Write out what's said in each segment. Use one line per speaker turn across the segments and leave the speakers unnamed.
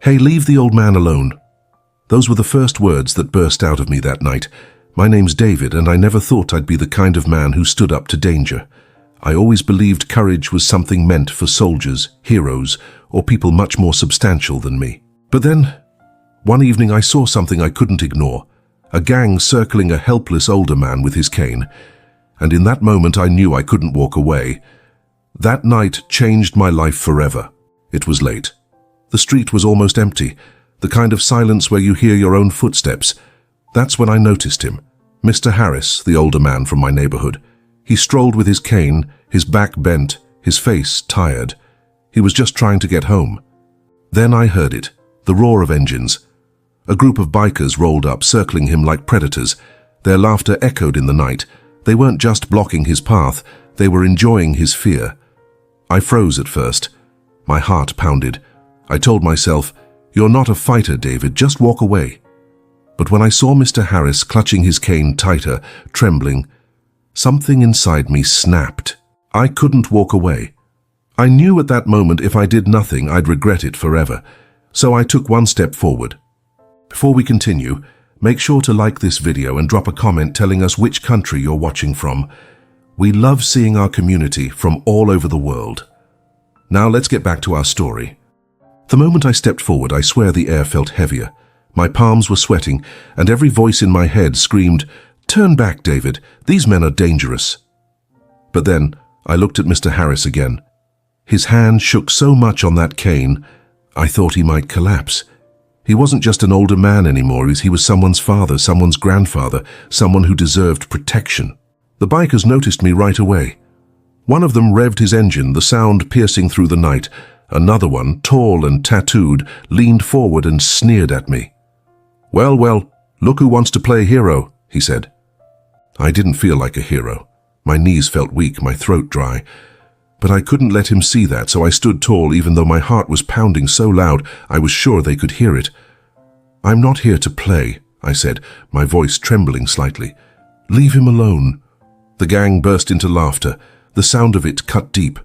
"Hey, leave the old man alone." Those were the first words that burst out of me that night. My name's David, and I never thought I'd be the kind of man who stood up to danger. I always believed courage was something meant for soldiers, heroes, or people much more substantial than me. But then, one evening I saw something I couldn't ignore. A gang circling a helpless older man with his cane. And in that moment I knew I couldn't walk away. That night changed my life forever. It was late. The street was almost empty, the kind of silence where you hear your own footsteps. That's when I noticed him. Mr. Harris, the older man from my neighborhood. He strolled with his cane, his back bent, his face tired. He was just trying to get home. Then I heard it, the roar of engines. A group of bikers rolled up, circling him like predators. Their laughter echoed in the night. They weren't just blocking his path, they were enjoying his fear. I froze at first. My heart pounded. I told myself, "You're not a fighter, David, just walk away." But when I saw Mr. Harris clutching his cane tighter, trembling, something inside me snapped. I couldn't walk away. I knew at that moment if I did nothing, I'd regret it forever. So I took one step forward. Before we continue, make sure to like this video and drop a comment telling us which country you're watching from. We love seeing our community from all over the world. Now let's get back to our story. The moment I stepped forward, I swear the air felt heavier. My palms were sweating, and every voice in my head screamed, "Turn back, David. These men are dangerous." But then I looked at Mr. Harris again. His hand shook so much on that cane, I thought he might collapse. He wasn't just an older man anymore, he was someone's father, someone's grandfather, someone who deserved protection. The bikers noticed me right away. One of them revved his engine, the sound piercing through the night. Another one, tall and tattooed, leaned forward and sneered at me. Well, look who wants to play hero," he said. I didn't feel like a hero. My knees felt weak, my throat dry. But I couldn't let him see that, so I stood tall even though my heart was pounding so loud I was sure they could hear it. "I'm not here to play," I said, my voice trembling slightly. "Leave him alone." The gang burst into laughter. The sound of it cut deep.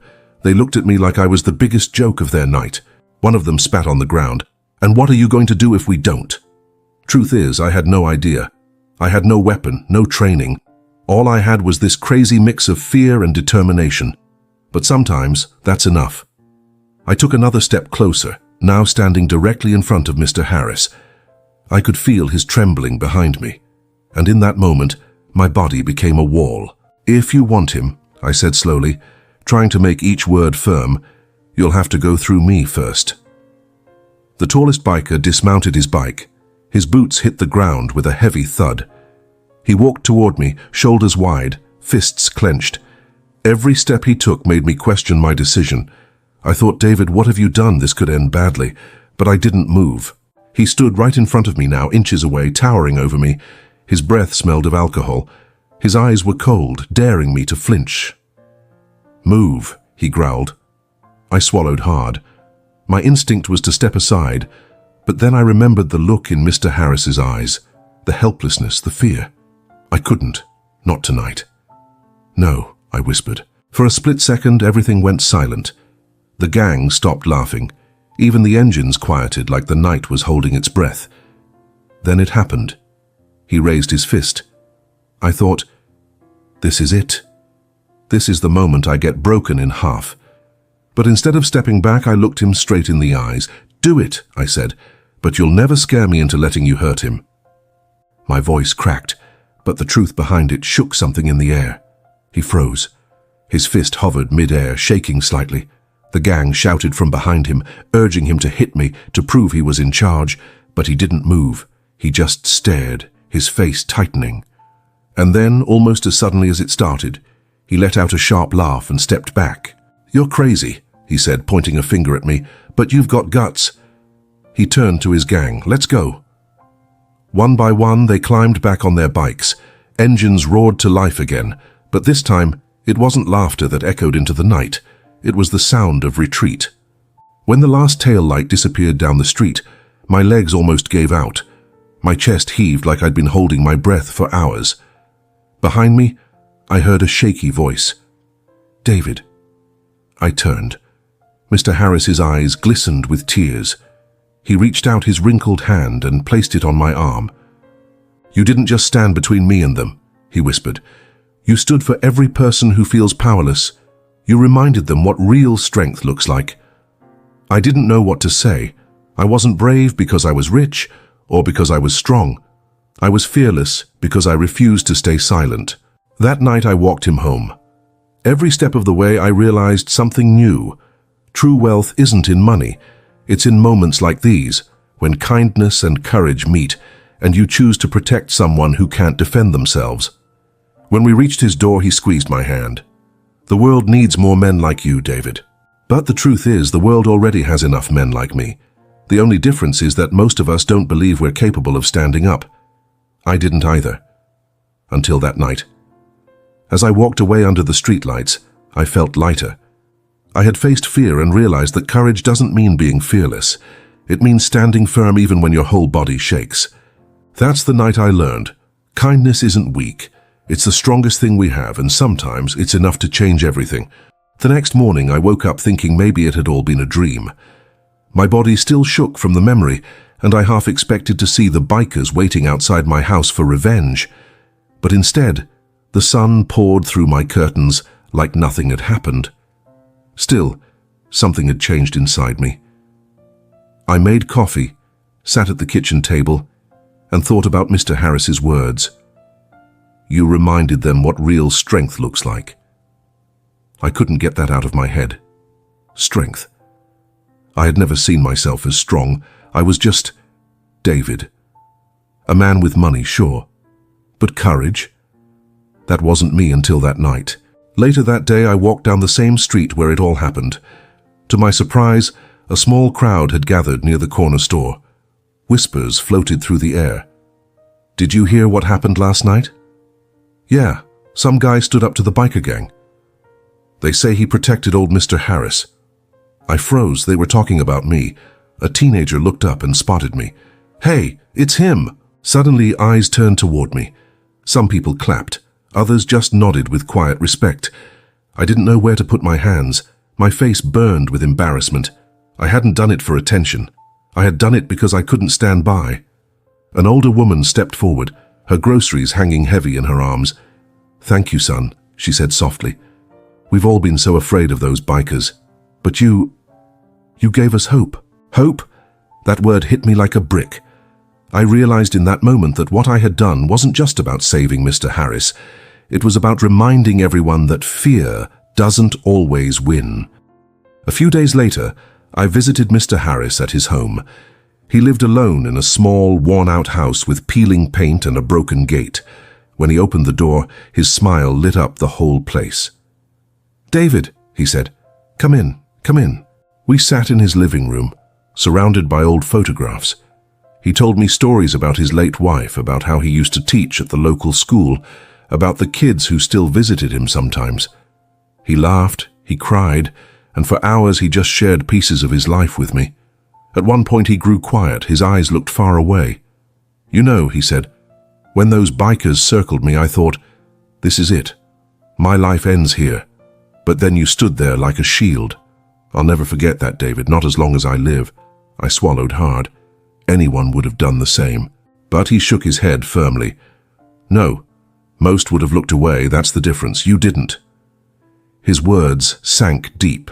They looked at me like I was the biggest joke of their night. One of them spat on the ground. "And what are you going to do if we don't?" Truth is, I had no idea. I had no weapon, no training. All I had was this crazy mix of fear and determination. But sometimes that's enough. I took another step closer, now standing directly in front of Mr. Harris. I could feel his trembling behind me. And in that moment, my body became a wall. "If you want him," I said slowly, trying to make each word firm, "you'll have to go through me first." The tallest biker dismounted his bike. His boots hit the ground with a heavy thud. He walked toward me, shoulders wide, fists clenched. Every step he took made me question my decision. I thought, "David, what have you done? This could end badly." But I didn't move. He stood right in front of me now, inches away, towering over me. His breath smelled of alcohol. His eyes were cold, daring me to flinch. "Move," he growled. I swallowed hard. My instinct was to step aside, but then I remembered the look in Mr. Harris's eyes, the helplessness, the fear. I couldn't. Not tonight. "No," I whispered. For a split second, everything went silent. The gang stopped laughing. Even the engines quieted like the night was holding its breath. Then it happened. He raised his fist. I thought, this is it. This is the moment I get broken in half. But instead of stepping back, I looked him straight in the eyes. "Do it," I said, "but you'll never scare me into letting you hurt him." My voice cracked, but the truth behind it shook something in the air. He froze. His fist hovered mid-air, shaking slightly. The gang shouted from behind him, urging him to hit me, to prove he was in charge, but he didn't move. He just stared, his face tightening. And then, almost as suddenly as it started, he let out a sharp laugh and stepped back. "You're crazy," he said, pointing a finger at me, "but you've got guts." He turned to his gang. "Let's go." One by one, they climbed back on their bikes. Engines roared to life again, but this time, it wasn't laughter that echoed into the night. It was the sound of retreat. When the last tail light disappeared down the street, my legs almost gave out. My chest heaved like I'd been holding my breath for hours. Behind me, I heard a shaky voice. "David." I turned. Mr. Harris's eyes glistened with tears. He reached out his wrinkled hand and placed it on my arm. "You didn't just stand between me and them," he whispered. "You stood for every person who feels powerless. You reminded them what real strength looks like." I didn't know what to say. I wasn't brave because I was rich or because I was strong. I was fearless because I refused to stay silent. That night I walked him home. Every step of the way I realized something new. True wealth isn't in money. It's in moments like these, when kindness and courage meet, and you choose to protect someone who can't defend themselves. When we reached his door, he squeezed my hand. "The world needs more men like you, David." But the truth is, the world already has enough men like me. The only difference is that most of us don't believe we're capable of standing up. I didn't either. Until that night. As I walked away under the streetlights, I felt lighter. I had faced fear and realized that courage doesn't mean being fearless. It means standing firm even when your whole body shakes. That's the night I learned. Kindness isn't weak. It's the strongest thing we have, and sometimes it's enough to change everything. The next morning, I woke up thinking maybe it had all been a dream. My body still shook from the memory, and I half expected to see the bikers waiting outside my house for revenge. But instead, the sun poured through my curtains like nothing had happened. Still, something had changed inside me. I made coffee, sat at the kitchen table, and thought about Mr. Harris's words. "You reminded them what real strength looks like." I couldn't get that out of my head. Strength. I had never seen myself as strong. I was just David. A man with money, sure. But courage? That wasn't me until that night. Later that day, I walked down the same street where it all happened. To my surprise, a small crowd had gathered near the corner store. Whispers floated through the air. "Did you hear what happened last night?" "Yeah, some guy stood up to the biker gang. They say he protected old Mr. Harris." I froze. They were talking about me. A teenager looked up and spotted me. "Hey, it's him!" Suddenly, eyes turned toward me. Some people clapped. Others just nodded with quiet respect. I didn't know where to put my hands. My face burned with embarrassment. I hadn't done it for attention. I had done it because I couldn't stand by. An older woman stepped forward, her groceries hanging heavy in her arms. "Thank you, son," she said softly. "We've all been so afraid of those bikers. But you gave us hope." Hope? That word hit me like a brick. I realized in that moment that what I had done wasn't just about saving Mr. Harris. It was about reminding everyone that fear doesn't always win. A few days later, I visited Mr. Harris at his home. He lived alone in a small, worn-out house with peeling paint and a broken gate. When he opened the door, his smile lit up the whole place. "David," he said, "come in, come in." We sat in his living room, surrounded by old photographs. He told me stories about his late wife, about how he used to teach at the local school, about the kids who still visited him sometimes. He laughed, he cried, and for hours he just shared pieces of his life with me. At one point he grew quiet, his eyes looked far away. "You know," he said, "when those bikers circled me, I thought, this is it. My life ends here. But then you stood there like a shield. I'll never forget that, David, not as long as I live." I swallowed hard. Anyone would have done the same. But he shook his head firmly. "No, most would have looked away, that's the difference. You didn't." His words sank deep.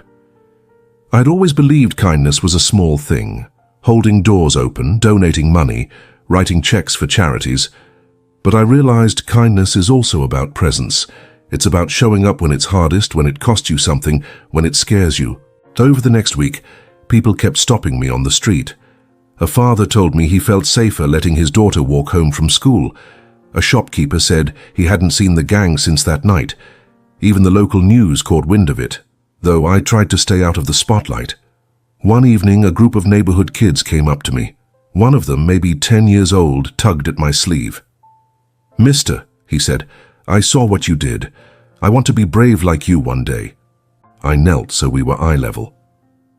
I'd always believed kindness was a small thing, holding doors open, donating money, writing checks for charities. But I realized kindness is also about presence. It's about showing up when it's hardest, when it costs you something, when it scares you. Over the next week, people kept stopping me on the street. A father told me he felt safer letting his daughter walk home from school. A shopkeeper said he hadn't seen the gang since that night. Even the local news caught wind of it, though I tried to stay out of the spotlight. One evening, a group of neighborhood kids came up to me. One of them, maybe 10 years old, tugged at my sleeve. "Mister," he said, "I saw what you did. I want to be brave like you one day." I knelt so we were eye level.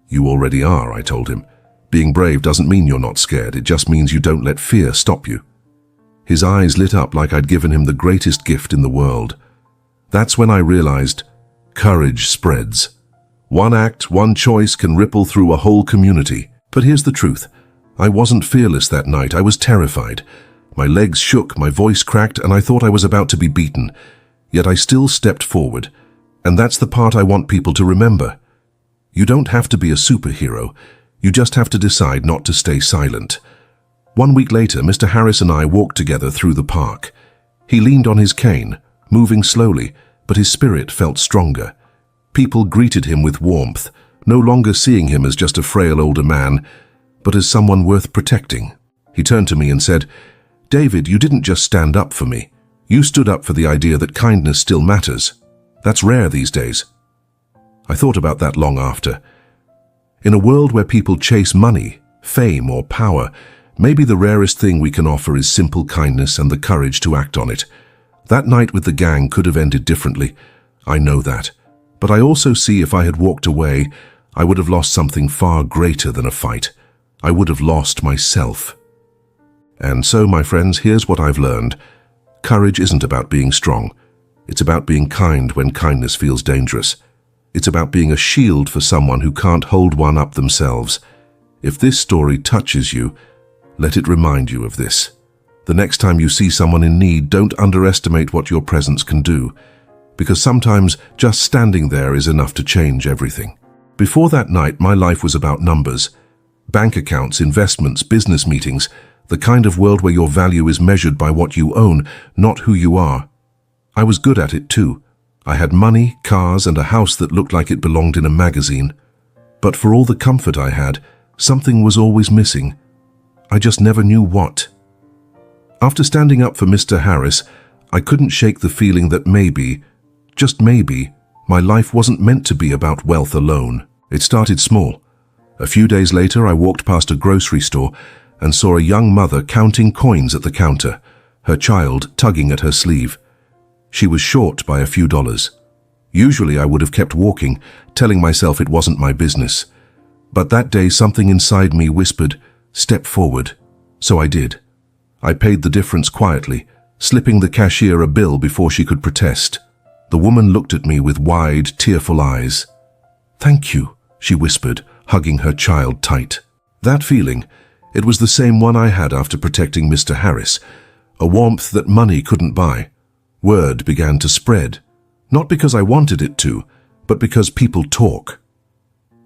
"You already are," I told him. "Being brave doesn't mean you're not scared. It just means you don't let fear stop you." His eyes lit up like I'd given him the greatest gift in the world. That's when I realized courage spreads. One act, one choice can ripple through a whole community. But here's the truth. I wasn't fearless that night. I was terrified. My legs shook, my voice cracked, and I thought I was about to be beaten. Yet I still stepped forward. And that's the part I want people to remember. You don't have to be a superhero. You just have to decide not to stay silent. 1 week later, Mr. Harris and I walked together through the park. He leaned on his cane, moving slowly, but his spirit felt stronger. People greeted him with warmth, no longer seeing him as just a frail older man, but as someone worth protecting. He turned to me and said, "David, you didn't just stand up for me. You stood up for the idea that kindness still matters. That's rare these days." I thought about that long after. In a world where people chase money, fame, or power, maybe the rarest thing we can offer is simple kindness and the courage to act on it. That night with the gang could have ended differently. I know that. But I also see if I had walked away, I would have lost something far greater than a fight. I would have lost myself. And so, my friends, here's what I've learned. Courage isn't about being strong. It's about being kind when kindness feels dangerous. It's about being a shield for someone who can't hold one up themselves. If this story touches you, let it remind you of this. The next time you see someone in need, don't underestimate what your presence can do, because sometimes just standing there is enough to change everything. Before that night, my life was about numbers. Bank accounts, investments, business meetings, the kind of world where your value is measured by what you own, not who you are. I was good at it too. I had money, cars, and a house that looked like it belonged in a magazine. But for all the comfort I had, something was always missing. I just never knew what. After standing up for Mr. Harris, I couldn't shake the feeling that maybe, just maybe, my life wasn't meant to be about wealth alone. It started small. A few days later, I walked past a grocery store and saw a young mother counting coins at the counter, her child tugging at her sleeve. She was short by a few dollars. Usually I would have kept walking, telling myself it wasn't my business. But that day something inside me whispered, "Step forward." So I did. I paid the difference quietly, slipping the cashier a bill before she could protest. The woman looked at me with wide, tearful eyes. "Thank you," she whispered, hugging her child tight. That feeling, it was the same one I had after protecting Mr. Harris, a warmth that money couldn't buy. Word began to spread, not because I wanted it to, but because people talk.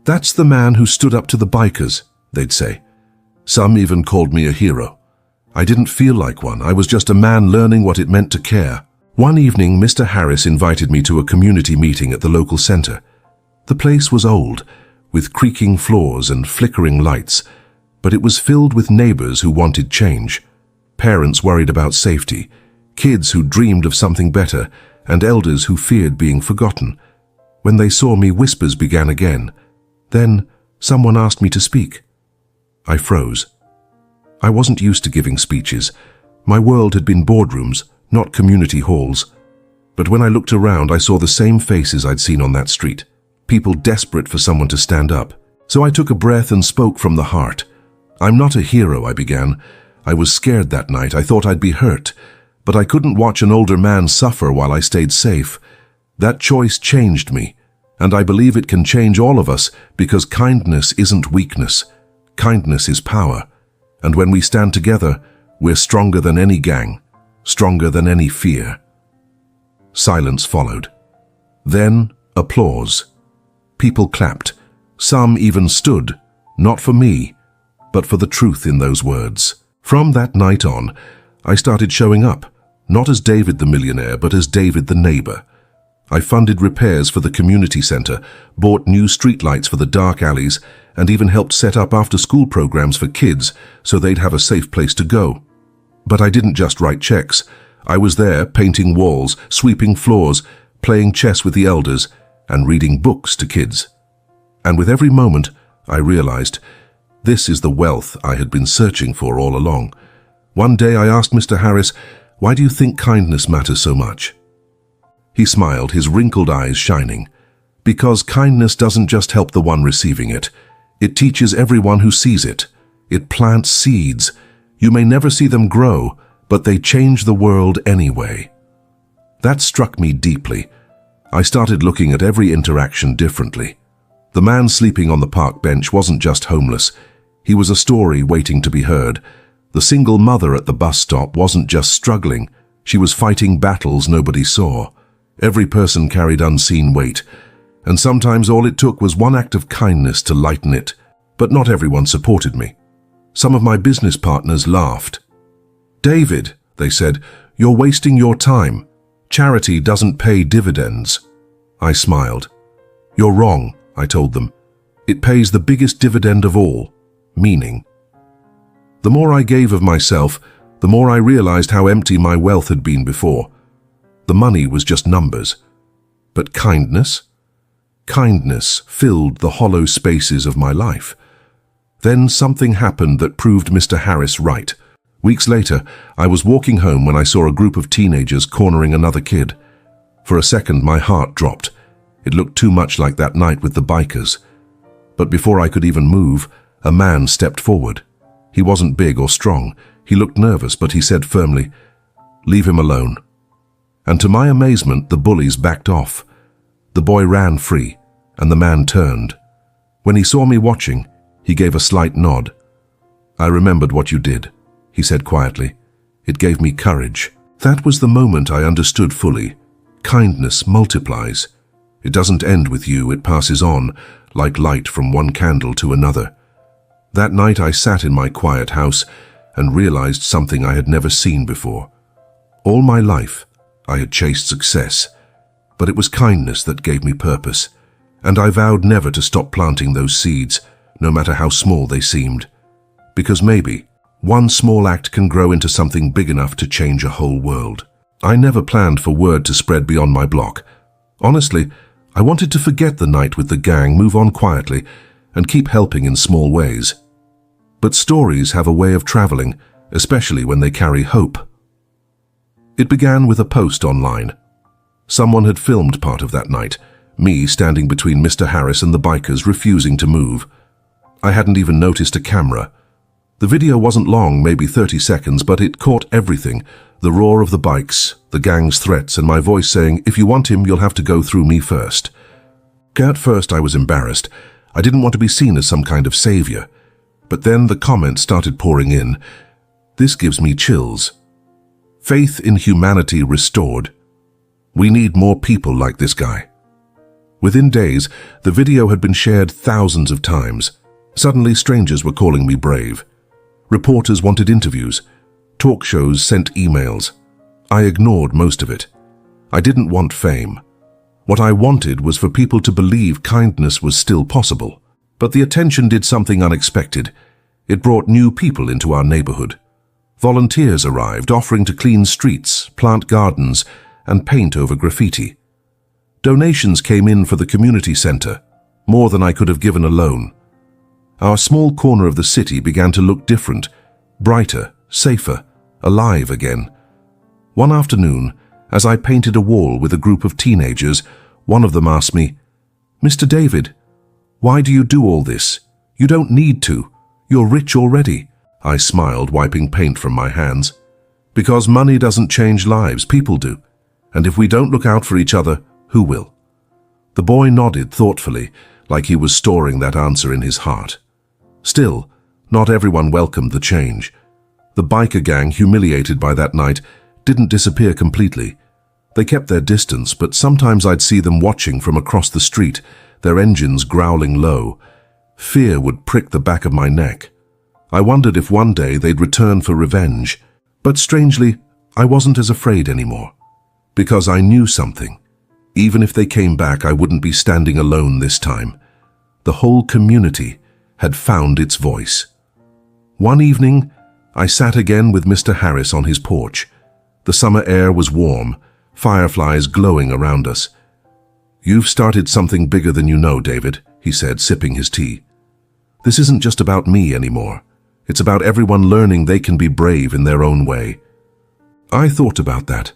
"That's the man who stood up to the bikers," they'd say. Some even called me a hero. I didn't feel like one. I was just a man learning what it meant to care. One evening, Mr. Harris invited me to a community meeting at the local center. The place was old, with creaking floors and flickering lights, but it was filled with neighbors who wanted change, parents worried about safety, kids who dreamed of something better, and elders who feared being forgotten. When they saw me, whispers began again. Then someone asked me to speak. I froze. I wasn't used to giving speeches. My world had been boardrooms, not community halls. But when I looked around, I saw the same faces I'd seen on that street, people desperate for someone to stand up. So I took a breath and spoke from the heart. "I'm not a hero," I began. "I was scared that night. I thought I'd be hurt. But I couldn't watch an older man suffer while I stayed safe. That choice changed me, and I believe it can change all of us because kindness isn't weakness. Kindness is power. And when we stand together, we're stronger than any gang, stronger than any fear." Silence followed. Then applause. People clapped. Some even stood, not for me, but for the truth in those words. From that night on, I started showing up. Not as David the millionaire, but as David the neighbor. I funded repairs for the community center, bought new streetlights for the dark alleys, and even helped set up after-school programs for kids so they'd have a safe place to go. But I didn't just write checks. I was there painting walls, sweeping floors, playing chess with the elders, and reading books to kids. And with every moment, I realized, this is the wealth I had been searching for all along. One day I asked Mr. Harris, "Why do you think kindness matters so much?" He smiled, his wrinkled eyes shining. "Because kindness doesn't just help the one receiving it. It teaches everyone who sees it. It plants seeds. You may never see them grow, but they change the world anyway." That struck me deeply. I started looking at every interaction differently. The man sleeping on the park bench wasn't just homeless. He was a story waiting to be heard. The single mother at the bus stop wasn't just struggling, she was fighting battles nobody saw. Every person carried unseen weight, and sometimes all it took was one act of kindness to lighten it. But not everyone supported me. Some of my business partners laughed. "David," they said, "you're wasting your time. Charity doesn't pay dividends." I smiled. "You're wrong," I told them. "It pays the biggest dividend of all, meaning." The more I gave of myself, the more I realized how empty my wealth had been before. The money was just numbers. But kindness? Kindness filled the hollow spaces of my life. Then something happened that proved Mr. Harris right. Weeks later, I was walking home when I saw a group of teenagers cornering another kid. For a second, my heart dropped. It looked too much like that night with the bikers. But before I could even move, a man stepped forward. He wasn't big or strong. He looked nervous, but he said firmly, "Leave him alone." And to my amazement, the bullies backed off. The boy ran free, and the man turned. When he saw me watching, he gave a slight nod. "I remembered what you did," he said quietly. "It gave me courage." That was the moment I understood fully. Kindness multiplies. It doesn't end with you, it passes on, like light from one candle to another. That night I sat in my quiet house and realized something I had never seen before. All my life, I had chased success, but it was kindness that gave me purpose, and I vowed never to stop planting those seeds, no matter how small they seemed. Because maybe one small act can grow into something big enough to change a whole world. I never planned for word to spread beyond my block. Honestly, I wanted to forget the night with the gang, move on quietly, and keep helping in small ways. But stories have a way of traveling, especially when they carry hope. It began with a post online. Someone had filmed part of that night, me standing between Mr. Harris and the bikers refusing to move. I hadn't even noticed a camera. The video wasn't long, maybe 30 seconds, but it caught everything. The roar of the bikes, the gang's threats, and my voice saying, "If you want him, you'll have to go through me first." At first I was embarrassed. I didn't want to be seen as some kind of savior. But then the comments started pouring in. This gives me chills. Faith in humanity restored. We need more people like this guy. Within days, the video had been shared thousands of times. Suddenly, strangers were calling me brave. Reporters wanted interviews. Talk shows sent emails. I ignored most of it. I didn't want fame. What I wanted was for people to believe kindness was still possible. But the attention did something unexpected. It brought new people into our neighborhood. Volunteers arrived, offering to clean streets, plant gardens, and paint over graffiti. Donations came in for the community center, more than I could have given alone. Our small corner of the city began to look different, brighter, safer, alive again. One afternoon, as I painted a wall with a group of teenagers, one of them asked me, "Mr. David, why do you do all this? You don't need to. You're rich already." I smiled, wiping paint from my hands. "Because money doesn't change lives, people do. And if we don't look out for each other, who will?" The boy nodded thoughtfully, like he was storing that answer in his heart. Still, not everyone welcomed the change. The biker gang, humiliated by that night, didn't disappear completely. They kept their distance, but sometimes I'd see them watching from across the street, their engines growling low. Fear would prick the back of my neck. I wondered if one day they'd return for revenge. But strangely, I wasn't as afraid anymore. Because I knew something. Even if they came back, I wouldn't be standing alone this time. The whole community had found its voice. One evening, I sat again with Mr. Harris on his porch. The summer air was warm, fireflies glowing around us. "You've started something bigger than you know, David," he said, sipping his tea. "This isn't just about me anymore. It's about everyone learning they can be brave in their own way." I thought about that.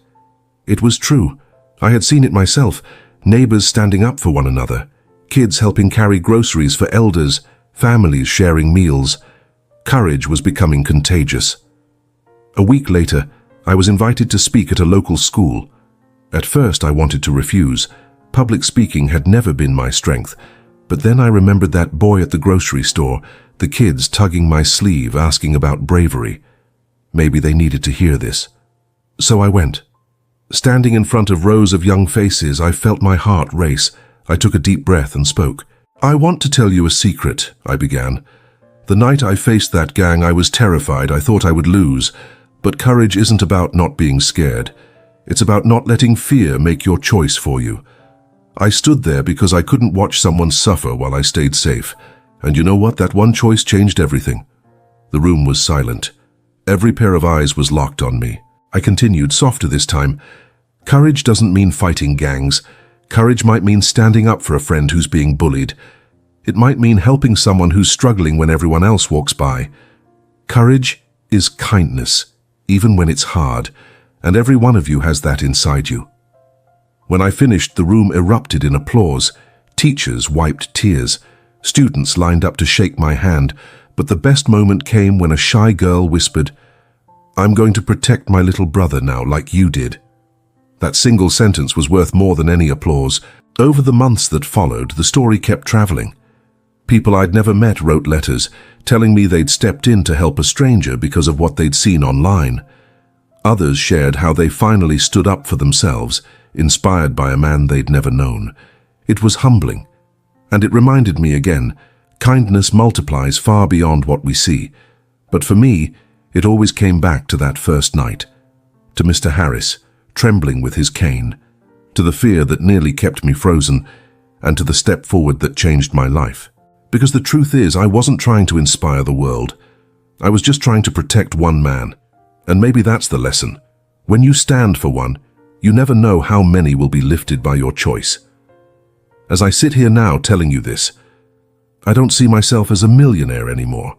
It was true. I had seen it myself. Neighbors standing up for one another. Kids helping carry groceries for elders. Families sharing meals. Courage was becoming contagious. A week later, I was invited to speak at a local school. At first, I wanted to refuse. Public speaking had never been my strength. But then I remembered that boy at the grocery store, the kids tugging my sleeve, asking about bravery. Maybe they needed to hear this. So I went. Standing in front of rows of young faces, I felt my heart race. I took a deep breath and spoke. "I want to tell you a secret," I began. "The night I faced that gang, I was terrified. I thought I would lose. But courage isn't about not being scared. It's about not letting fear make your choice for you. I stood there because I couldn't watch someone suffer while I stayed safe. And you know what? That one choice changed everything." The room was silent. Every pair of eyes was locked on me. I continued, softer this time. "Courage doesn't mean fighting gangs. Courage might mean standing up for a friend who's being bullied. It might mean helping someone who's struggling when everyone else walks by. Courage is kindness, even when it's hard, and every one of you has that inside you." When I finished, the room erupted in applause. Teachers wiped tears. Students lined up to shake my hand, but the best moment came when a shy girl whispered, "I'm going to protect my little brother now, like you did." That single sentence was worth more than any applause. Over the months that followed, the story kept traveling. People I'd never met wrote letters, telling me they'd stepped in to help a stranger because of what they'd seen online. Others shared how they finally stood up for themselves, inspired by a man they'd never known. It was humbling, and it reminded me again, kindness multiplies far beyond what we see. But for me, it always came back to that first night, to Mr. Harris, trembling with his cane, to the fear that nearly kept me frozen, and to the step forward that changed my life. Because the truth is, I wasn't trying to inspire the world. I was just trying to protect one man. And maybe that's the lesson. When you stand for one, you never know how many will be lifted by your choice. As I sit here now telling you this, I don't see myself as a millionaire anymore.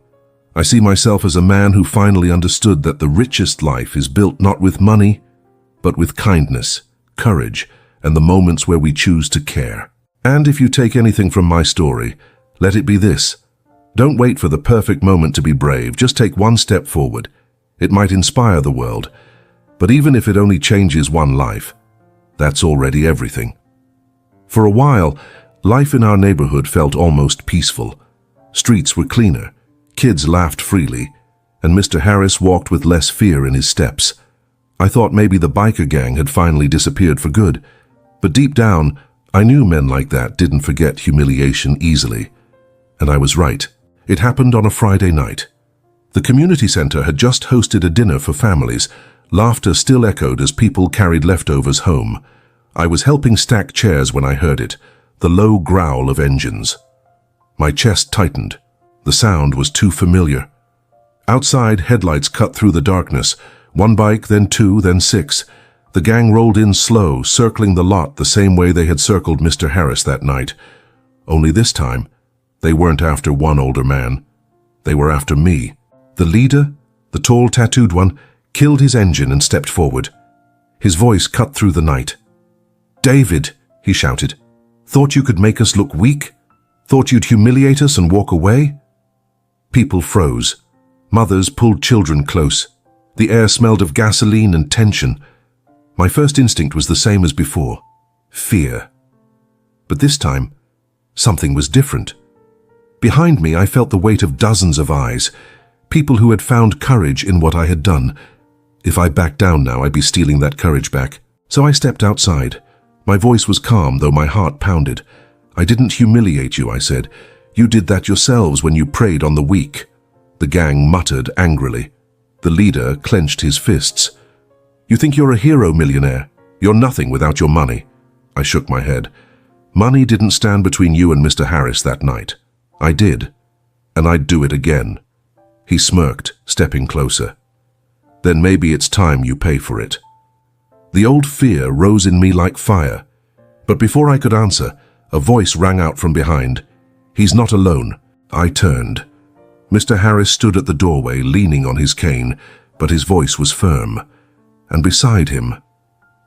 I see myself as a man who finally understood that the richest life is built not with money, but with kindness, courage, and the moments where we choose to care. And if you take anything from my story, let it be this. Don't wait for the perfect moment to be brave. Just take one step forward. It might inspire the world, but even if it only changes one life, that's already everything. For a while, life in our neighborhood felt almost peaceful. Streets were cleaner, kids laughed freely, and Mr. Harris walked with less fear in his steps. I thought maybe the biker gang had finally disappeared for good, but deep down, I knew men like that didn't forget humiliation easily. And I was right. It happened on a Friday night. The community center had just hosted a dinner for families. Laughter still echoed as people carried leftovers home. I was helping stack chairs when I heard it, the low growl of engines. My chest tightened. The sound was too familiar. Outside, headlights cut through the darkness. One bike, then two, then six. The gang rolled in slow, circling the lot the same way they had circled Mr. Harris that night. Only this time, they weren't after one older man. They were after me. The leader, the tall tattooed one, killed his engine and stepped forward. His voice cut through the night. "David," he shouted, "thought you could make us look weak? Thought you'd humiliate us and walk away?" People froze. Mothers pulled children close. The air smelled of gasoline and tension. My first instinct was the same as before, fear. But this time, something was different. Behind me, I felt the weight of dozens of eyes, people who had found courage in what I had done. If I backed down now, I'd be stealing that courage back. So I stepped outside. My voice was calm, though my heart pounded. "I didn't humiliate you," I said. "You did that yourselves when you preyed on the weak." The gang muttered angrily. The leader clenched his fists. "You think you're a hero, Millionaire? You're nothing without your money." I shook my head. "Money didn't stand between you and Mr. Harris that night. I did, and I'd do it again." He smirked, stepping closer. "Then maybe it's time you pay for it." The old fear rose in me like fire. But before I could answer, a voice rang out from behind. "He's not alone." I turned. Mr. Harris stood at the doorway, leaning on his cane, but his voice was firm. And beside him,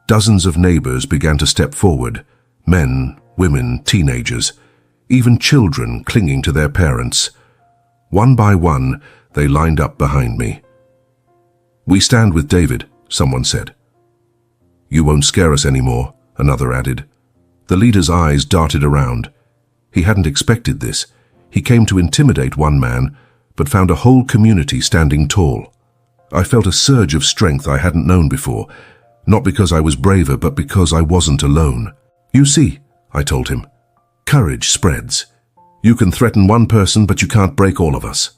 dozens of neighbors began to step forward, men, women, teenagers, even children clinging to their parents. One by one, they lined up behind me. "We stand with David," someone said. "You won't scare us anymore," another added. The leader's eyes darted around. He hadn't expected this. He came to intimidate one man, but found a whole community standing tall. I felt a surge of strength I hadn't known before, not because I was braver, but because I wasn't alone. "You see," I told him, "courage spreads. You can threaten one person, but you can't break all of us."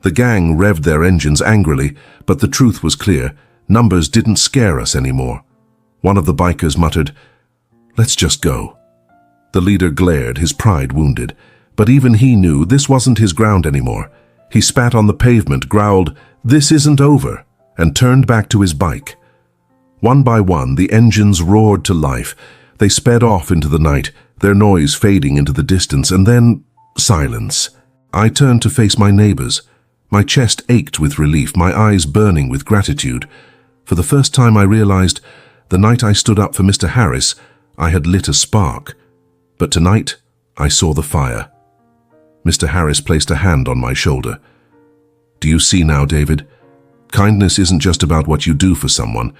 The gang revved their engines angrily, but the truth was clear. Numbers didn't scare us anymore. One of the bikers muttered, "Let's just go." The leader glared, his pride wounded, but even he knew this wasn't his ground anymore. He spat on the pavement, growled, "This isn't over," and turned back to his bike. One by one, the engines roared to life. They sped off into the night, their noise fading into the distance, and then silence. I turned to face my neighbors. My chest ached with relief, my eyes burning with gratitude. For the first time I realized, the night I stood up for Mr. Harris, I had lit a spark. But tonight, I saw the fire. Mr. Harris placed a hand on my shoulder. "Do you see now, David? Kindness isn't just about what you do for someone.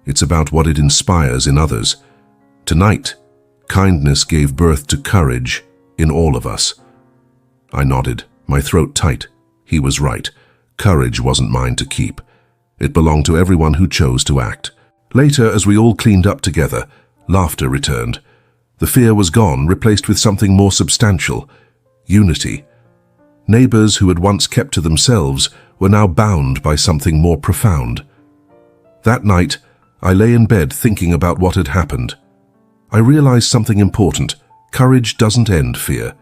It's about what it inspires in others. Tonight, kindness gave birth to courage in all of us." I nodded, my throat tight. He was right. Courage wasn't mine to keep. It belonged to everyone who chose to act. Later, as we all cleaned up together, laughter returned. The fear was gone, replaced with something more substantial: unity. Neighbors who had once kept to themselves were now bound by something more profound. That night, I lay in bed thinking about what had happened. I realized something important. Courage doesn't end fear.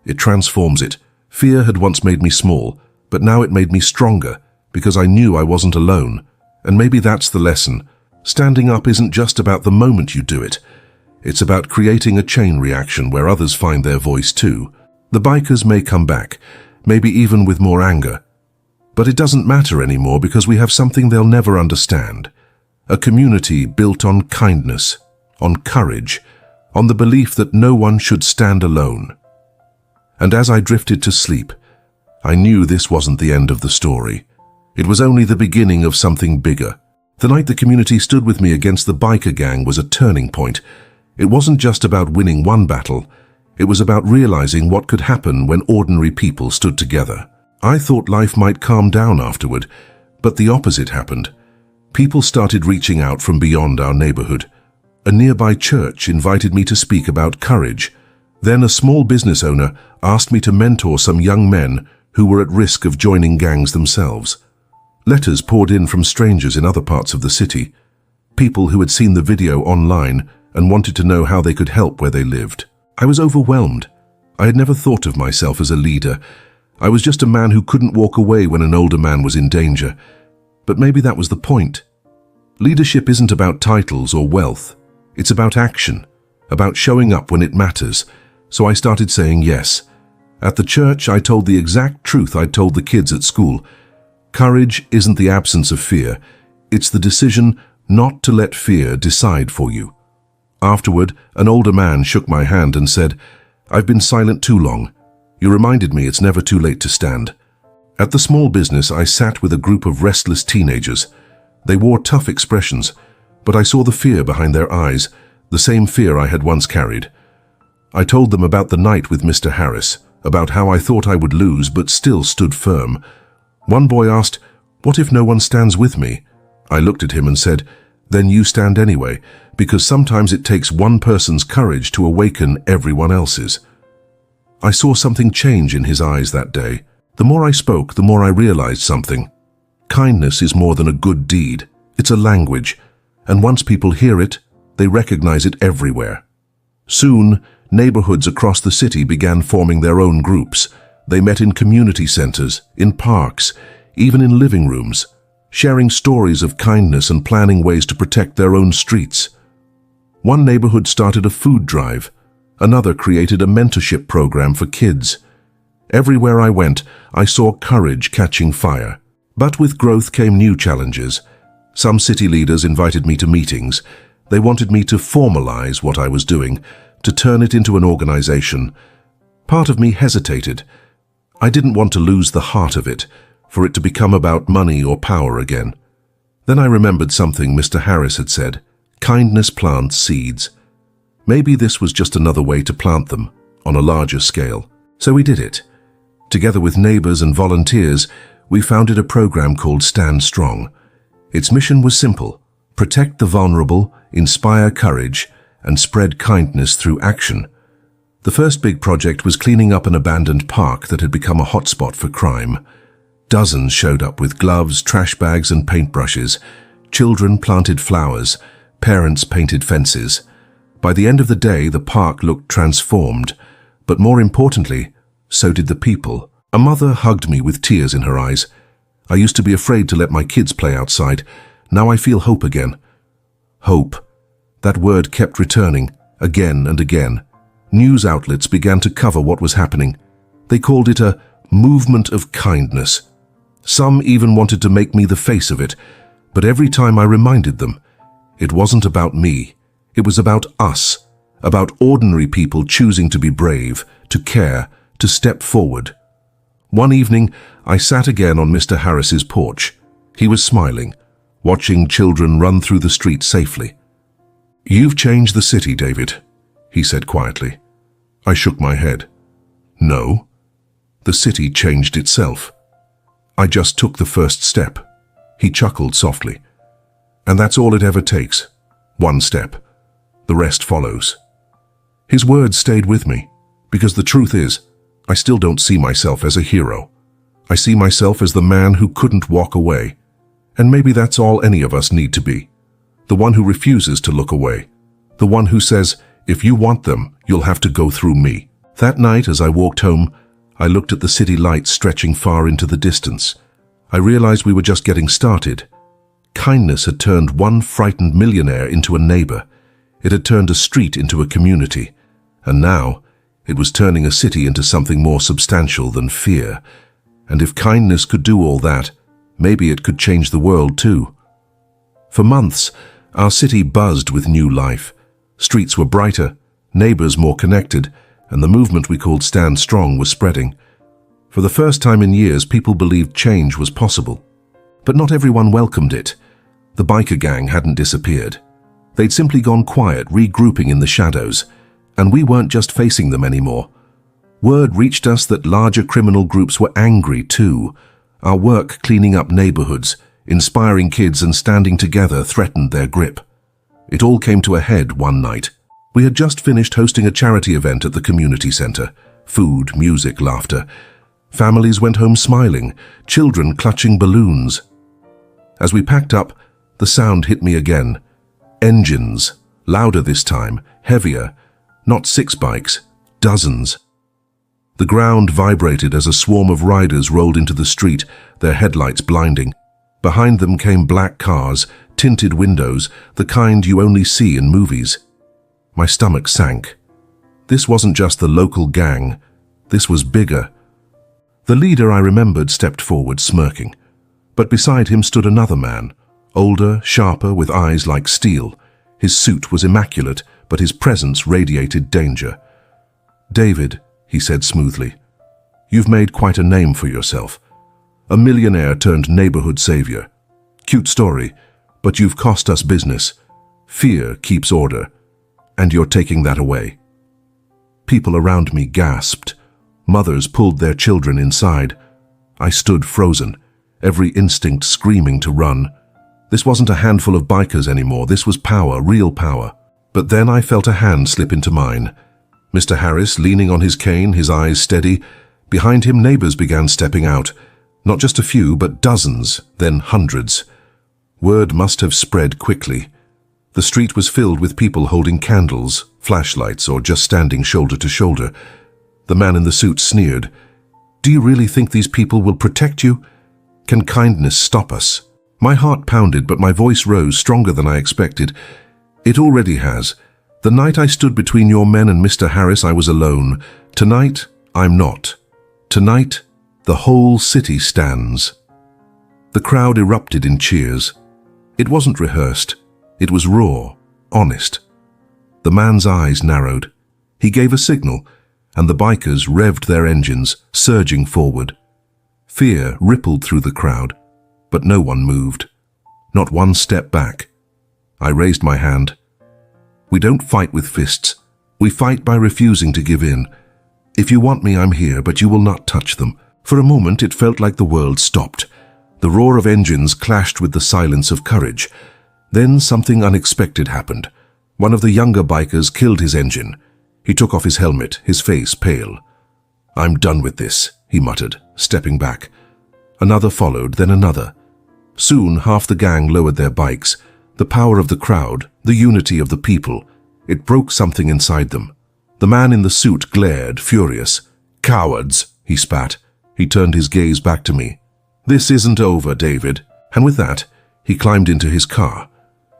It transforms it. Fear had once made me small, but now it made me stronger, because I knew I wasn't alone. And maybe that's the lesson. Standing up isn't just about the moment you do it. It's about creating a chain reaction where others find their voice too. The bikers may come back, maybe even with more anger. But it doesn't matter anymore because we have something they'll never understand. A community built on kindness, on courage, on the belief that no one should stand alone. And as I drifted to sleep, I knew this wasn't the end of the story. It was only the beginning of something bigger. The night the community stood with me against the biker gang was a turning point. It wasn't just about winning one battle. It was about realizing what could happen when ordinary people stood together. I thought life might calm down afterward, but the opposite happened. People started reaching out from beyond our neighborhood. A nearby church invited me to speak about courage. Then a small business owner asked me to mentor some young men who were at risk of joining gangs themselves. Letters poured in from strangers in other parts of the city, people who had seen the video online and wanted to know how they could help where they lived. I was overwhelmed. I had never thought of myself as a leader. I was just a man who couldn't walk away when an older man was in danger. But maybe that was the point. Leadership isn't about titles or wealth. It's about action, about showing up when it matters. So I started saying yes. At the church, I told the exact truth I'd told the kids at school. Courage isn't the absence of fear. It's the decision not to let fear decide for you. Afterward, an older man shook my hand and said, "I've been silent too long. You reminded me it's never too late to stand." At the small business, I sat with a group of restless teenagers. They wore tough expressions, but I saw the fear behind their eyes, the same fear I had once carried. I told them about the night with Mr. Harris, about how I thought I would lose but still stood firm. One boy asked, "What if no one stands with me?" I looked at him and said, "Then you stand anyway, because sometimes it takes one person's courage to awaken everyone else's." I saw something change in his eyes that day. The more I spoke, the more I realized something. Kindness is more than a good deed. It's a language, and once people hear it, they recognize it everywhere. Soon, neighborhoods across the city began forming their own groups. They met in community centers, in parks, even in living rooms, sharing stories of kindness and planning ways to protect their own streets. One neighborhood started a food drive. Another created a mentorship program for kids. Everywhere I went, I saw courage catching fire. But with growth came new challenges. Some city leaders invited me to meetings. They wanted me to formalize what I was doing, to turn it into an organization. Part of me hesitated. I didn't want to lose the heart of it, for it to become about money or power again. Then I remembered something Mr. Harris had said: kindness plants seeds. Maybe this was just another way to plant them, on a larger scale. So we did it. Together with neighbors and volunteers, we founded a program called Stand Strong. Its mission was simple: protect the vulnerable, inspire courage, and spread kindness through action. The first big project was cleaning up an abandoned park that had become a hotspot for crime. Dozens showed up with gloves, trash bags, and paintbrushes. Children planted flowers. Parents painted fences. By the end of the day, the park looked transformed. But more importantly, so did the people. A mother hugged me with tears in her eyes. I used to be afraid to let my kids play outside. Now I feel hope again. Hope. That word kept returning, again and again. News outlets began to cover what was happening. They called it a movement of kindness. Some even wanted to make me the face of it, but every time I reminded them, it wasn't about me. It was about us, about ordinary people choosing to be brave, to care, to step forward. One evening, I sat again on Mr. Harris's porch. He was smiling, watching children run through the street safely. "You've changed the city, David," he said quietly. I shook my head. No, the city changed itself. I just took the first step. He chuckled softly. And that's all it ever takes. One step. The rest follows. His words stayed with me, because the truth is, I still don't see myself as a hero. I see myself as the man who couldn't walk away. And maybe that's all any of us need to be. The one who refuses to look away. The one who says, if you want them, you'll have to go through me. That night, as I walked home, I looked at the city lights stretching far into the distance. I realized we were just getting started. Kindness had turned one frightened millionaire into a neighbor. It had turned a street into a community. And now, it was turning a city into something more substantial than fear. And if kindness could do all that, maybe it could change the world too. For months, our city buzzed with new life. Streets were brighter, neighbors more connected, and the movement we called Stand Strong was spreading. For the first time in years, people believed change was possible. But not everyone welcomed it. The biker gang hadn't disappeared. They'd simply gone quiet, regrouping in the shadows. And we weren't just facing them anymore. Word reached us that larger criminal groups were angry too. Our work cleaning up neighborhoods, inspiring kids and standing together threatened their grip. It all came to a head one night. We had just finished hosting a charity event at the community center. Food, music, laughter. Families went home smiling, children clutching balloons. As we packed up, the sound hit me again. Engines, louder this time, heavier. Not 6 bikes, dozens. The ground vibrated as a swarm of riders rolled into the street, their headlights blinding. Behind them came black cars, tinted windows, the kind you only see in movies. My stomach sank. This wasn't just the local gang. This was bigger. The leader, I remembered, stepped forward, smirking. But beside him stood another man, older, sharper, with eyes like steel. His suit was immaculate, but his presence radiated danger. "David," he said smoothly, "you've made quite a name for yourself. A millionaire turned neighborhood savior. Cute story, but you've cost us business. Fear keeps order, and you're taking that away." People around me gasped. Mothers pulled their children inside. I stood frozen, every instinct screaming to run. This wasn't a handful of bikers anymore. This was power, real power. But then I felt a hand slip into mine. Mr. Harris, leaning on his cane, his eyes steady. Behind him, neighbors began stepping out. Not just a few, but dozens, then hundreds. Word must have spread quickly. The street was filled with people holding candles, flashlights, or just standing shoulder to shoulder. The man in the suit sneered. "Do you really think these people will protect you? Can kindness stop us?" My heart pounded, but my voice rose stronger than I expected. "It already has. The night I stood between your men and Mr. Harris, I was alone. Tonight, I'm not. Tonight, the whole city stands." The crowd erupted in cheers. It wasn't rehearsed. It was raw, honest. The man's eyes narrowed. He gave a signal, and the bikers revved their engines, surging forward. Fear rippled through the crowd, but no one moved. Not one step back. I raised my hand. "We don't fight with fists. We fight by refusing to give in. If you want me, I'm here, but you will not touch them. For a moment, it felt like the world stopped. The roar of engines clashed with the silence of courage. Then something unexpected happened. One of the younger bikers killed his engine. He took off his helmet, his face pale. "I'm done with this," he muttered, stepping back. Another followed, then another. Soon, half the gang lowered their bikes. The power of the crowd, the unity of the people, it broke something inside them. The man in the suit glared, furious. "Cowards," he spat. He turned his gaze back to me. "This isn't over, David." And with that, he climbed into his car.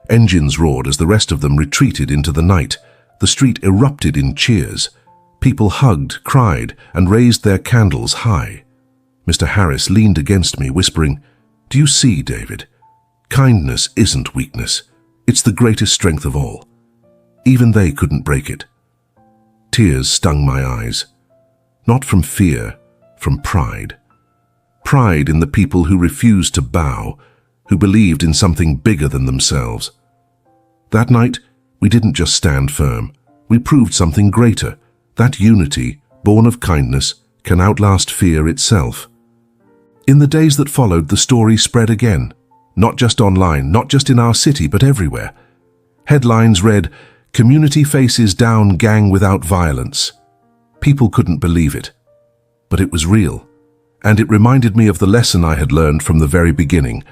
Engines roared as the rest of them retreated into the night. The street erupted in cheers. People hugged, cried, and raised their candles high. Mr. Harris leaned against me, whispering, "Do you see, David? Kindness isn't weakness. It's the greatest strength of all. Even they couldn't break it." Tears stung my eyes. Not from fear, from pride. Pride in the people who refused to bow, who believed in something bigger than themselves. That night, we didn't just stand firm. We proved something greater. That unity, born of kindness, can outlast fear itself. In the days that followed, the story spread again. Not just online, not just in our city, but everywhere. Headlines read, "Community faces down gang without violence." People couldn't believe it. But it was real. And it reminded me of the lesson I had learned from the very beginning.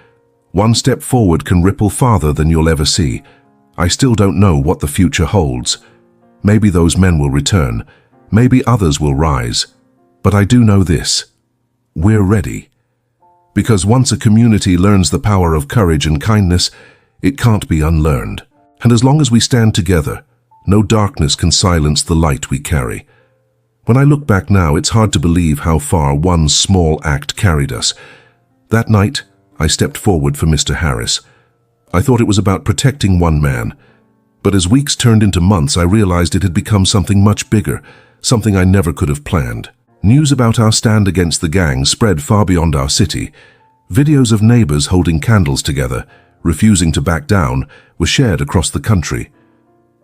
One step forward can ripple farther than you'll ever see. I still don't know what the future holds. Maybe those men will return. Maybe others will rise. But I do know this. We're ready. Because once a community learns the power of courage and kindness, it can't be unlearned. And as long as we stand together, no darkness can silence the light we carry. When I look back now, it's hard to believe how far one small act carried us. That night, I stepped forward for Mr. Harris. I thought it was about protecting one man. But as weeks turned into months, I realized it had become something much bigger, something I never could have planned. News about our stand against the gang spread far beyond our city. Videos of neighbors holding candles together, refusing to back down, were shared across the country.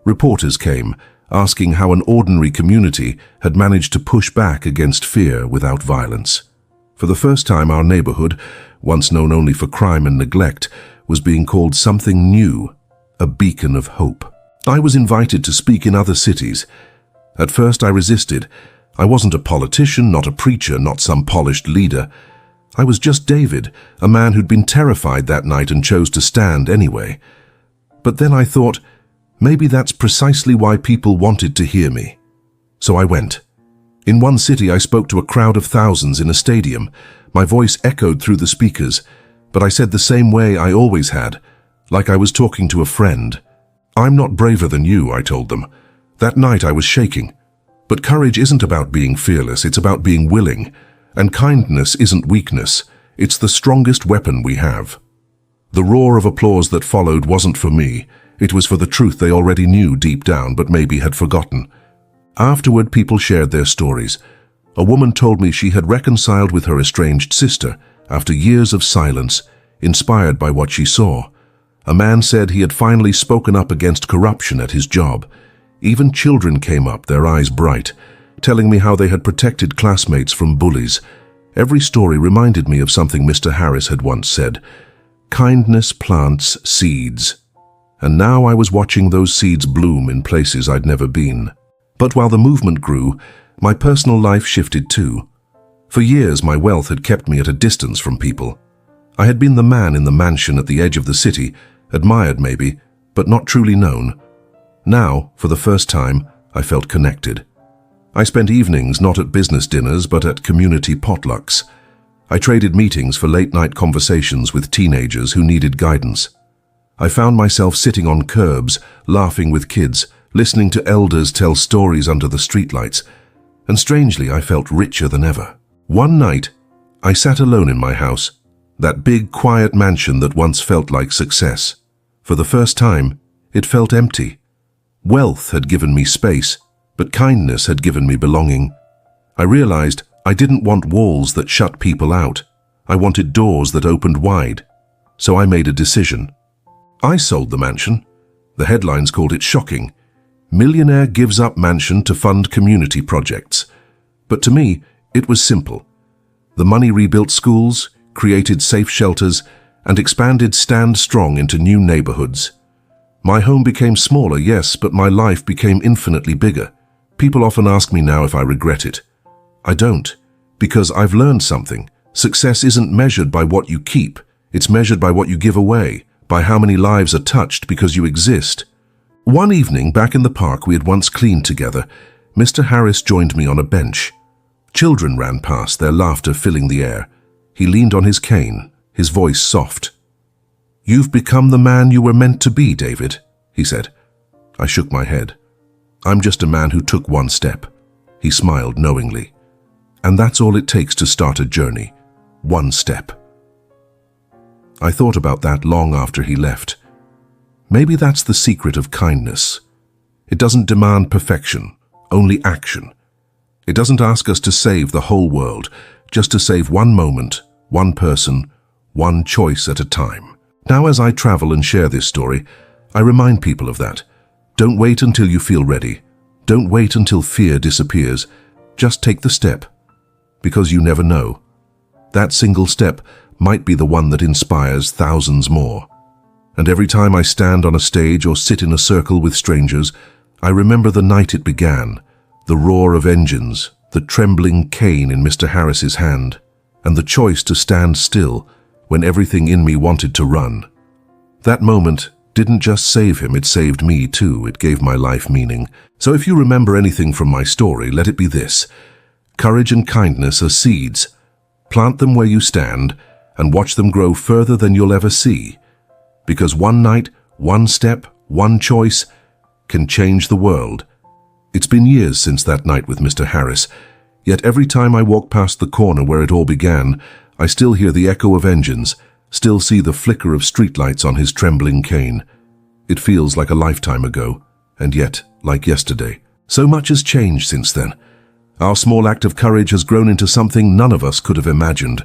Reporters came, asking how an ordinary community had managed to push back against fear without violence. For the first time, our neighborhood, once known only for crime and neglect, was being called something new, a beacon of hope. I was invited to speak in other cities. At first I resisted. I wasn't a politician, not a preacher, not some polished leader. I was just David, a man who'd been terrified that night and chose to stand anyway. But then I thought, maybe that's precisely why people wanted to hear me. So I went. In one city I spoke to a crowd of thousands in a stadium. My voice echoed through the speakers, but I said the same way I always had, like I was talking to a friend. "I'm not braver than you," I told them. That night I was shaking. But courage isn't about being fearless, it's about being willing. And kindness isn't weakness, it's the strongest weapon we have. The roar of applause that followed wasn't for me. It was for the truth they already knew deep down, but maybe had forgotten. Afterward, people shared their stories. A woman told me she had reconciled with her estranged sister after years of silence, inspired by what she saw. A man said he had finally spoken up against corruption at his job. Even children came up, their eyes bright, telling me how they had protected classmates from bullies. Every story reminded me of something Mr. Harris had once said, "Kindness plants seeds." And now I was watching those seeds bloom in places I'd never been. But while the movement grew, my personal life shifted too. For years, my wealth had kept me at a distance from people. I had been the man in the mansion at the edge of the city, admired maybe, but not truly known. Now, for the first time, I felt connected. I spent evenings not at business dinners, but at community potlucks. I traded meetings for late-night conversations with teenagers who needed guidance. I found myself sitting on curbs, laughing with kids, listening to elders tell stories under the streetlights, and strangely, I felt richer than ever. One night, I sat alone in my house, that big, quiet mansion that once felt like success. For the first time, it felt empty. Wealth had given me space, but kindness had given me belonging. I realized I didn't want walls that shut people out. I wanted doors that opened wide. So I made a decision. I sold the mansion. The headlines called it shocking. "Millionaire gives up mansion to fund community projects." But to me, it was simple. The money rebuilt schools, created safe shelters, and expanded Stand Strong into new neighborhoods. My home became smaller, yes, but my life became infinitely bigger. People often ask me now if I regret it. I don't, because I've learned something. Success isn't measured by what you keep. It's measured by what you give away, by how many lives are touched because you exist. One evening, back in the park we had once cleaned together, Mr. Harris joined me on a bench. Children ran past, their laughter filling the air. He leaned on his cane, his voice soft. "You've become the man you were meant to be, David," he said. I shook my head. "I'm just a man who took one step." He smiled knowingly. "And that's all it takes to start a journey. One step." I thought about that long after he left. Maybe that's the secret of kindness. It doesn't demand perfection, only action. It doesn't ask us to save the whole world, just to save one moment, one person, one choice at a time. Now, as I travel and share this story, I remind people of that. Don't wait until you feel ready. Don't wait until fear disappears. Just take the step, because you never know. That single step might be the one that inspires thousands more. And every time I stand on a stage or sit in a circle with strangers, I remember the night it began, the roar of engines, the trembling cane in Mr. Harris's hand, and the choice to stand still when everything in me wanted to run. That moment didn't just save him, it saved me too. It gave my life meaning. So if you remember anything from my story, let it be this. Courage and kindness are seeds. Plant them where you stand and watch them grow further than you'll ever see. Because one night, one step, one choice can change the world. It's been years since that night with Mr. Harris, yet every time I walk past the corner where it all began, I still hear the echo of engines, still see the flicker of streetlights on his trembling cane. It feels like a lifetime ago, and yet like yesterday. So much has changed since then. Our small act of courage has grown into something none of us could have imagined.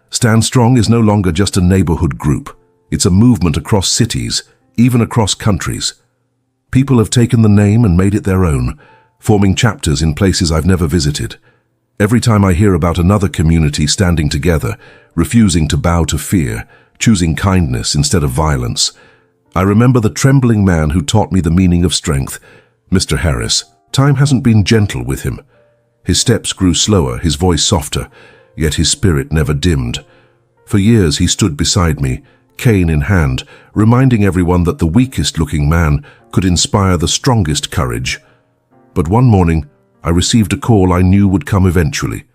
Stand Strong is no longer just a neighborhood group. It's a movement across cities, even across countries. People have taken the name and made it their own, forming chapters in places I've never visited. Every time I hear about another community standing together, refusing to bow to fear, choosing kindness instead of violence, I remember the trembling man who taught me the meaning of strength, Mr. Harris. Time hasn't been gentle with him. His steps grew slower, his voice softer, yet his spirit never dimmed. For years he stood beside me, cane in hand, reminding everyone that the weakest-looking man could inspire the strongest courage. But one morning, I received a call I knew would come eventually.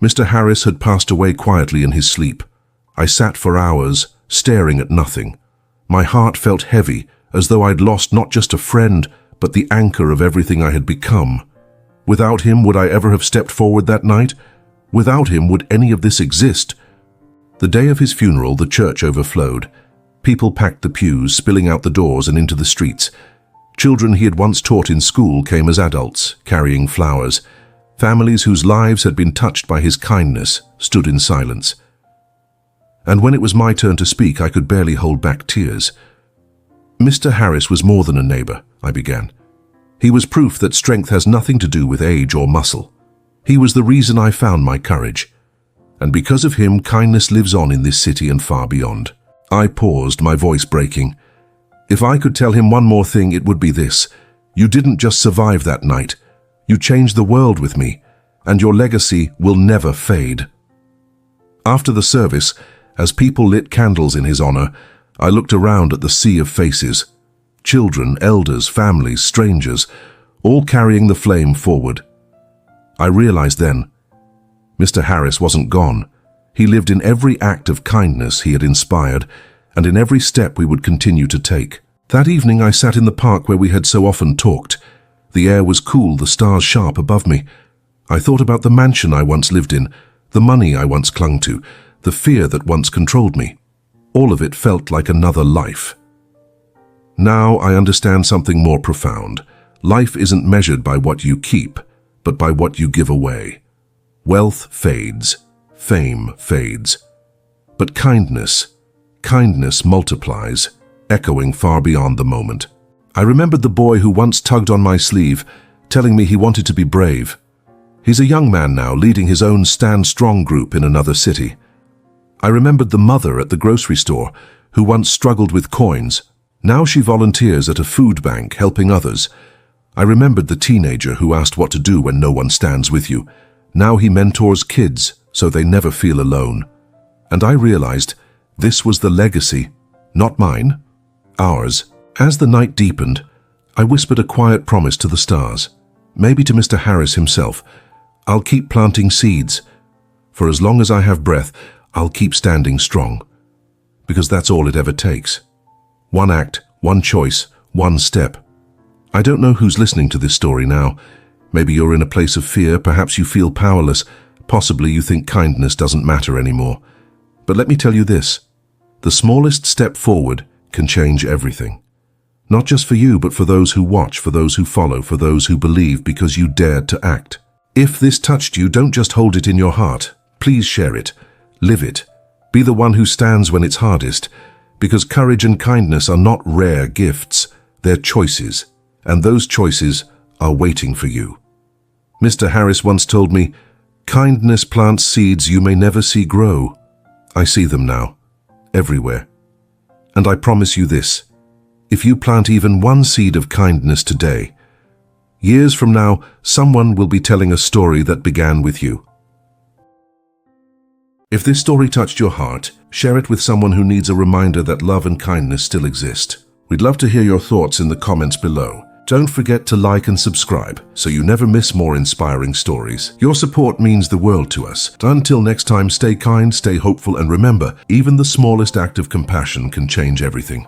Mr. Harris had passed away quietly in his sleep. I sat for hours, staring at nothing. My heart felt heavy, as though I'd lost not just a friend, but the anchor of everything I had become. Without him, would I ever have stepped forward that night? Without him, would any of this exist? The day of his funeral, the church overflowed. People packed the pews, spilling out the doors and into the streets. Children he had once taught in school came as adults, carrying flowers. Families whose lives had been touched by his kindness stood in silence. And when it was my turn to speak, I could barely hold back tears. Mr. Harris was more than a neighbor, I began. He was proof that strength has nothing to do with age or muscle. He was the reason I found my courage. And because of him, kindness lives on in this city and far beyond. I paused, my voice breaking. If I could tell him one more thing, it would be this. You didn't just survive that night. You changed the world with me, and your legacy will never fade. After the service, as people lit candles in his honor, I looked around at the sea of faces. Children, elders, families, strangers, all carrying the flame forward. I realized then, Mr. Harris wasn't gone. He lived in every act of kindness he had inspired, and in every step we would continue to take. That evening I sat in the park where we had so often talked. The air was cool, the stars sharp above me. I thought about the mansion I once lived in, the money I once clung to, the fear that once controlled me. All of it felt like another life. Now I understand something more profound. Life isn't measured by what you keep, but by what you give away. Wealth fades, fame fades. But kindness multiplies, echoing far beyond the moment. I remembered the boy who once tugged on my sleeve, telling me he wanted to be brave. He's a young man now, leading his own Stand Strong group in another city. I remembered the mother at the grocery store who once struggled with coins. Now she volunteers at a food bank, helping others. I remembered the teenager who asked what to do when no one stands with you. Now he mentors kids so they never feel alone. And I realized this was the legacy, not mine, ours. As the night deepened, I whispered a quiet promise to the stars, maybe to Mr. Harris himself. I'll keep planting seeds. For as long as I have breath, I'll keep standing strong. Because that's all it ever takes. One act, one choice, one step. I don't know who's listening to this story now. Maybe you're in a place of fear, perhaps you feel powerless, possibly you think kindness doesn't matter anymore. But let me tell you this, the smallest step forward can change everything. Not just for you, but for those who watch, for those who follow, for those who believe because you dared to act. If this touched you, don't just hold it in your heart. Please share it. Live it. Be the one who stands when it's hardest, because courage and kindness are not rare gifts, they're choices, and those choices are waiting for you. Mr. Harris once told me, kindness plants seeds you may never see grow. I see them now, everywhere. And I promise you this, if you plant even one seed of kindness today, years from now, someone will be telling a story that began with you. If this story touched your heart, share it with someone who needs a reminder that love and kindness still exist. We'd love to hear your thoughts in the comments below. Don't forget to like and subscribe so you never miss more inspiring stories. Your support means the world to us. Until next time, stay kind, stay hopeful, and remember, even the smallest act of compassion can change everything.